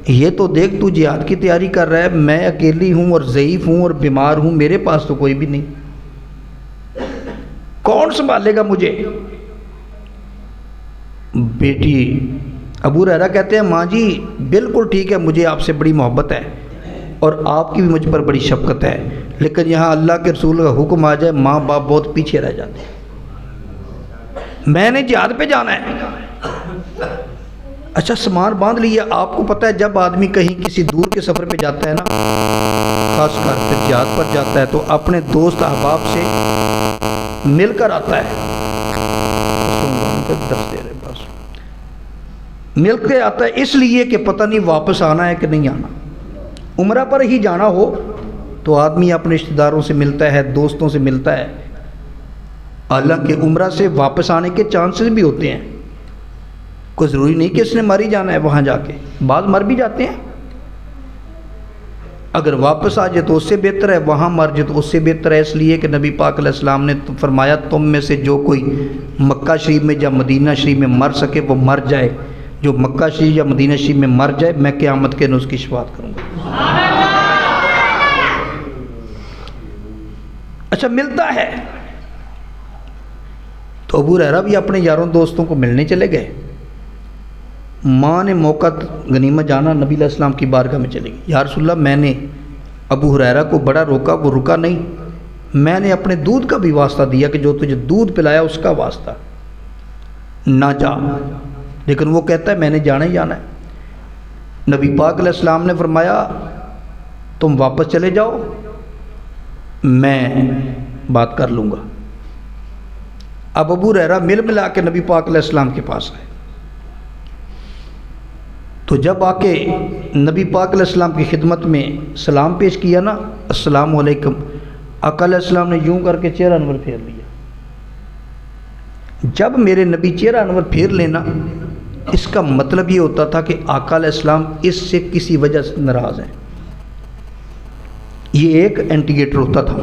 یہ تو دیکھ تو جہاد کی تیاری کر رہا ہے، میں اکیلی ہوں اور ضعیف ہوں اور بیمار ہوں، میرے پاس تو کوئی بھی نہیں، کون سنبھالے گا مجھے؟ بیٹی ابو ہریرہ کہتے ہیں ماں جی بالکل ٹھیک ہے، مجھے آپ سے بڑی محبت ہے اور آپ کی بھی مجھ پر بڑی شفقت ہے، لیکن یہاں اللہ کے رسول کا حکم آ جائے ماں باپ بہت پیچھے رہ جاتے ہیں، میں نے جہاد پہ جانا ہے۔ اچھا سامان باندھ لیا۔ آپ کو پتہ ہے جب آدمی کہیں کسی دور کے سفر پہ جاتا ہے نا، خاص کر پھر جہاد پر جاتا ہے، تو اپنے دوست احباب سے مل کر آتا ہے، مل کے آتا ہے، اس لیے کہ پتہ نہیں واپس آنا ہے کہ نہیں آنا۔ عمرہ پر ہی جانا ہو تو آدمی اپنے رشتہ داروں سے ملتا ہے، دوستوں سے ملتا ہے، حالانکہ عمرہ سے واپس آنے کے چانسز بھی ہوتے ہیں، کوئی ضروری نہیں کہ اس نے مر ہی جانا ہے وہاں جا کے، بعض مر بھی جاتے ہیں، اگر واپس آ جائے تو اس سے بہتر ہے، وہاں مر جائے تو اس سے بہتر ہے، اس لیے کہ نبی پاک علیہ السلام نے فرمایا تم میں سے جو کوئی مکہ شریف میں یا مدینہ شریف میں مر سکے وہ مر جائے، جو مکہ شریف یا مدینہ شریف میں مر جائے میں قیامت کے دن اس کی شفاعت کروں گا۔ اچھا ملتا ہے تو ابو ہریرہ بھی اپنے یاروں دوستوں کو ملنے چلے گئے۔ ماں نے موقع غنیمت جانا، نبی علیہ السلام کی بارگاہ میں چلے گئی، یا رسول اللہ میں نے ابو ہریرہ کو بڑا روکا، وہ رکا نہیں، میں نے اپنے دودھ کا بھی واسطہ دیا کہ جو تجھے دودھ پلایا اس کا واسطہ نہ جا، لیکن وہ کہتا ہے میں نے جانا ہی جانا ہے۔ نبی پاک علیہ السلام نے فرمایا تم واپس چلے جاؤ، میں بات کر لوں گا۔ اب ابو ہریرہ مل ملا کے نبی پاک علیہ السلام کے پاس آئے، تو جب آ کے نبی پاک علیہ السلام کی خدمت میں سلام پیش کیا نا، السلام علیکم، آقا علیہ السلام نے یوں کر کے چہرہ انور پھیر لیا۔ جب میرے نبی چہرہ انور پھیر لینا اس کا مطلب یہ ہوتا تھا کہ آقا علیہ السلام اس سے کسی وجہ سے ناراض ہیں، یہ ایک انڈیکیٹر ہوتا تھا،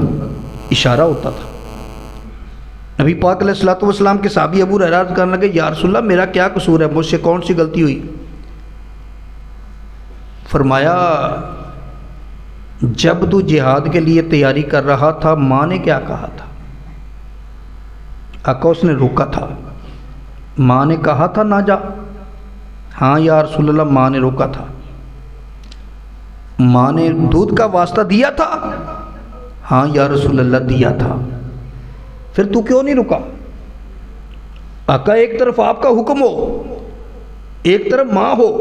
اشارہ ہوتا تھا۔ نبی پاک علیہ السلام کے صحابی ابو ہریرہ کرنے لگے یا رسول اللہ میرا کیا قصور ہے، مجھ سے کون سی غلطی ہوئی؟ فرمایا جب تو جہاد کے لیے تیاری کر رہا تھا ماں نے کیا کہا تھا؟ آقا اس نے روکا تھا، ماں نے کہا تھا نہ جا؟ ہاں یا رسول اللہ ماں نے روکا تھا۔ ماں نے دودھ کا واسطہ دیا تھا؟ ہاں یا رسول اللہ دیا تھا۔ پھر تو کیوں نہیں رکا؟ آقا ایک طرف آپ کا حکم ہو، ایک طرف ماں ہو،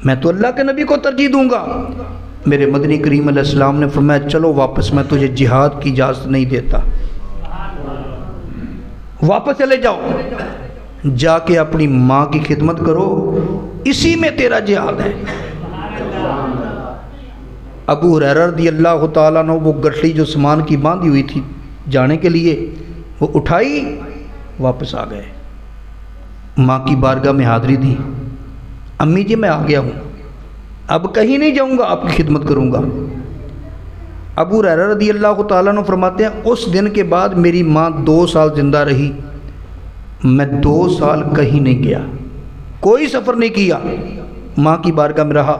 میں تو اللہ کے نبی کو ترجیح دوں گا۔ میرے مدنی کریم علیہ السلام نے فرمایا چلو واپس، میں تجھے جہاد کی اجازت نہیں دیتا، واپس چلے جاؤ، جا کے اپنی ماں کی خدمت کرو، اسی میں تیرا جہاد ہے۔ ابو ہریرہ رضی اللہ تعالیٰ عنہ وہ گٹھڑی جو سامان کی باندھی ہوئی تھی جانے کے لیے وہ اٹھائی، واپس آ گئے، ماں کی بارگاہ میں حاضری دی، امی جی میں آ گیا ہوں، اب کہیں نہیں جاؤں گا، آپ کی خدمت کروں گا۔ ابو ہریرہ رضی اللہ تعالیٰ عنہ فرماتے ہیں اس دن کے بعد میری ماں 2 سال زندہ رہی، میں 2 سال کہیں نہیں گیا، کوئی سفر نہیں کیا، ماں کی بارگاہ میں رہا،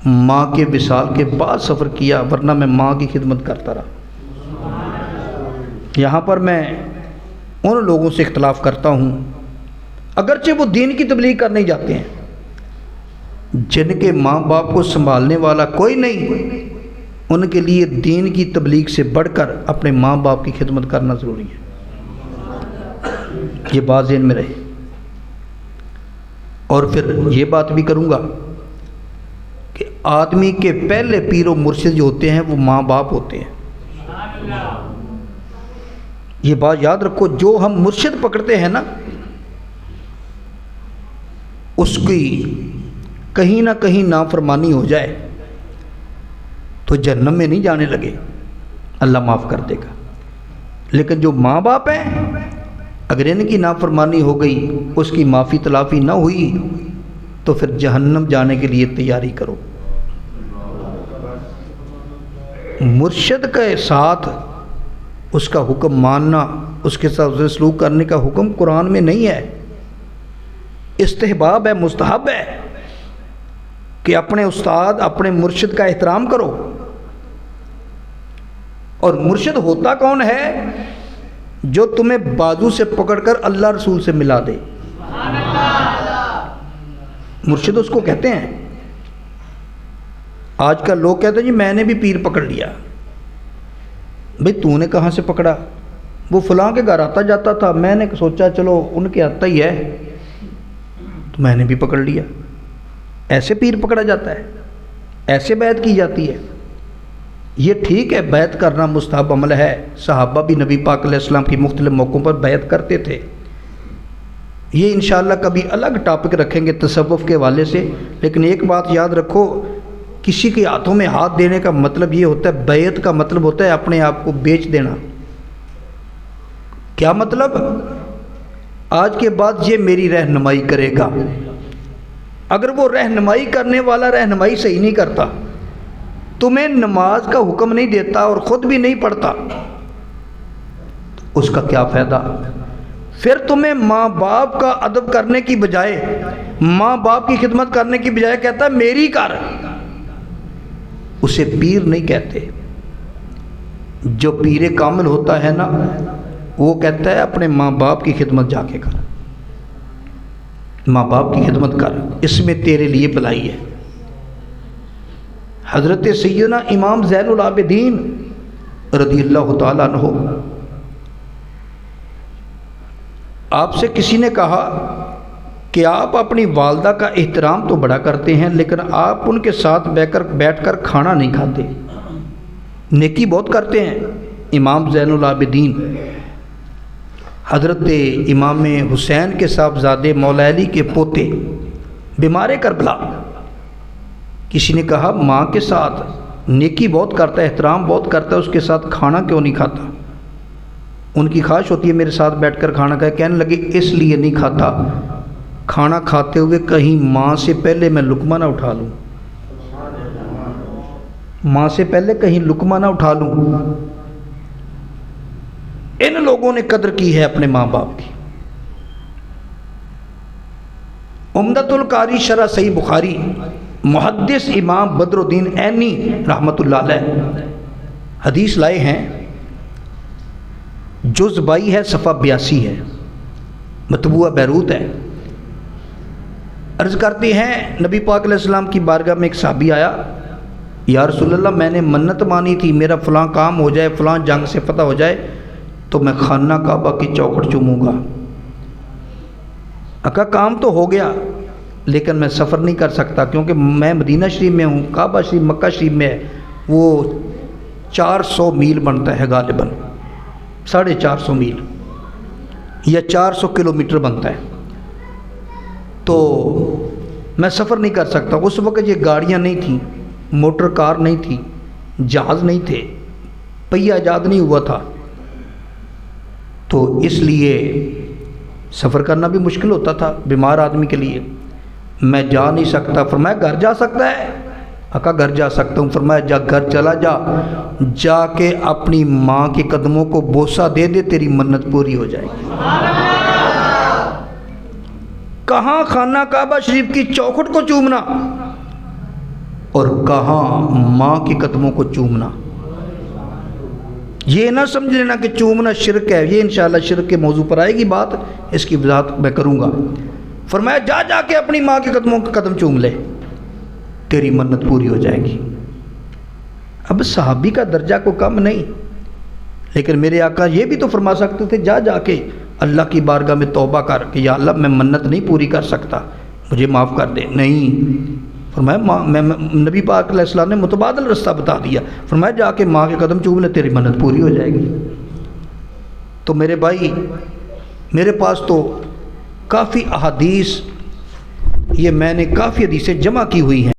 ماں کے وصال کے بعد سفر کیا، ورنہ میں ماں کی خدمت کرتا رہا۔ یہاں پر میں ان لوگوں سے اختلاف کرتا ہوں اگرچہ وہ دین کی تبلیغ کرنے جاتے ہیں، جن کے ماں باپ کو سنبھالنے والا کوئی نہیں، ان کے لیے دین کی تبلیغ سے بڑھ کر اپنے ماں باپ کی خدمت کرنا ضروری ہے، یہ بات ذہن میں رہے۔ اور پھر یہ بات بھی کروں گا کہ کہ آدمی کے پہلے پیر و مرشد جو ہوتے ہیں وہ ماں باپ ہوتے ہیں. یہ بات یاد رکھو، جو ہم مرشد پکڑتے ہیں نا اس کی کہیں نہ کہیں نافرمانی ہو جائے تو جہنم میں نہیں جانے لگے، اللہ معاف کر دے گا. لیکن جو ماں باپ ہیں اگر ان کی نافرمانی ہو گئی، اس کی معافی تلافی نہ ہوئی تو پھر جہنم جانے کے لیے تیاری کرو. مرشد کے ساتھ اس کا حکم ماننا، اس کے ساتھ سلوک کرنے کا حکم قرآن میں نہیں ہے، استحباب ہے، مستحب ہے کہ اپنے استاد اپنے مرشد کا احترام کرو. اور مرشد ہوتا کون ہے؟ جو تمہیں بازو سے پکڑ کر اللہ رسول سے ملا دے. مرشد اس کو کہتے ہیں. آج کل لوگ کہتے ہیں جی میں نے بھی پیر پکڑ لیا. بھئی تو نے کہاں سے پکڑا؟ وہ فلاں کے گھر آتا جاتا تھا، میں نے سوچا چلو ان کے آتا ہی ہے تو میں نے بھی پکڑ لیا. ایسے پیر پکڑا جاتا ہے؟ ایسے بیعت کی جاتی ہے؟ یہ ٹھیک ہے، بیعت کرنا مستحب عمل ہے، صحابہ بھی نبی پاک علیہ السلام کی مختلف موقعوں پر بیعت کرتے تھے. یہ انشاءاللہ کبھی الگ ٹاپک رکھیں گے تصوف کے حوالے سے. لیکن ایک بات یاد رکھو، کسی کے ہاتھوں میں ہاتھ دینے کا مطلب یہ ہوتا ہے، بیعت کا مطلب ہوتا ہے اپنے آپ کو بیچ دینا. کیا مطلب؟ آج کے بعد یہ میری رہنمائی کرے گا. اگر وہ رہنمائی کرنے والا رہنمائی صحیح نہیں کرتا، تمہیں نماز کا حکم نہیں دیتا اور خود بھی نہیں پڑھتا، اس کا کیا فائدہ؟ پھر تمہیں ماں باپ کا ادب کرنے کی بجائے، ماں باپ کی خدمت کرنے کی بجائے کہتا ہے میری کر. اسے پیر نہیں کہتے. جو پیر کامل ہوتا ہے نا وہ کہتا ہے اپنے ماں باپ کی خدمت جا کے کر، ماں باپ کی خدمت کر، اس میں تیرے لیے بھلائی ہے. حضرت سیدنا امام زین العابدین رضی اللہ تعالیٰ عنہ، آپ سے کسی نے کہا کہ آپ اپنی والدہ کا احترام تو بڑا کرتے ہیں لیکن آپ ان کے ساتھ بیٹھ کر کھانا نہیں کھاتے، نیکی بہت کرتے ہیں. امام زین العابدین حضرت امام حسین کے صاحبزادے مولا علی کے پوتے بیمار کربلا، کسی نے کہا ماں کے ساتھ نیکی بہت کرتا ہے، احترام بہت کرتا ہے، اس کے ساتھ کھانا کیوں نہیں کھاتا؟ ان کی خواہش ہوتی ہے میرے ساتھ بیٹھ کر کھانا کھائے. کہنے لگے اس لیے نہیں کھاتا، کھانا کھاتے ہوئے کہیں ماں سے پہلے میں لقمہ نہ اٹھا لوں، ماں سے پہلے کہیں لقمہ نہ اٹھا لوں. ان لوگوں نے قدر کی ہے اپنے ماں باپ کی. عمدۃ القاری شرح صحیح بخاری، محدث امام بدر الدین عینی رحمۃ اللہ علیہ حدیث لائے ہیں، جز 22 ہے، صفحہ 82 ہے، مطبوعہ بیروت ہے. عرض کرتے ہیں نبی پاک علیہ السلام کی بارگاہ میں ایک صحابی آیا، یا رسول اللہ میں نے منت مانی تھی میرا فلاں کام ہو جائے، فلاں جنگ سے فتح ہو جائے تو میں خانہ کعبہ کی چوکھٹ چوموں گا. اکا کام تو ہو گیا لیکن میں سفر نہیں کر سکتا کیونکہ میں مدینہ شریف میں ہوں، کعبہ شریف مکہ شریف میں ہے، وہ 400 میل بنتا ہے غالباً، 450 میل یا 400 کلومیٹر بنتا ہے، تو میں سفر نہیں کر سکتا. اس وقت یہ گاڑیاں نہیں تھیں، موٹر کار نہیں تھی، جہاز نہیں تھے، پہیہ ایجاد نہیں ہوا تھا، تو اس لیے سفر کرنا بھی مشکل ہوتا تھا بیمار آدمی کے لیے. میں جا نہیں سکتا. فرمایا گھر جا سکتا ہے؟ آقا گھر جا سکتا ہوں. فرمایا جا گھر چلا جا، جا کے اپنی ماں کے قدموں کو بوسہ دے دے، تیری منت پوری ہو جائے گی. کہاں خانہ کعبہ شریف کی چوکھٹ کو چومنا اور کہاں ماں کے قدموں کو چومنا. یہ نہ سمجھ لینا کہ چومنا شرک ہے، یہ انشاءاللہ شرک کے موضوع پر آئے گی بات، اس کی وضاحت میں کروں گا. فرمایا جا جا کے اپنی ماں کے قدموں کا قدم چوم لے، تیری منت پوری ہو جائے گی. اب صحابی کا درجہ کو کم نہیں، لیکن میرے آقا یہ بھی تو فرما سکتے تھے جا جا کے اللہ کی بارگاہ میں توبہ کر کہ یا اللہ میں منت نہیں پوری کر سکتا، مجھے معاف کر دے. نہیں، فرمایا میں نبی پاک علیہ السلام نے متبادل رستہ بتا دیا، فرمایا جا کے ماں کے قدم چوم لے، تیری منت پوری ہو جائے گی۔ تو میرے بھائی، میرے پاس تو کافی احادیث، یہ میں نے کافی حدیثیں جمع کی ہوئی ہیں۔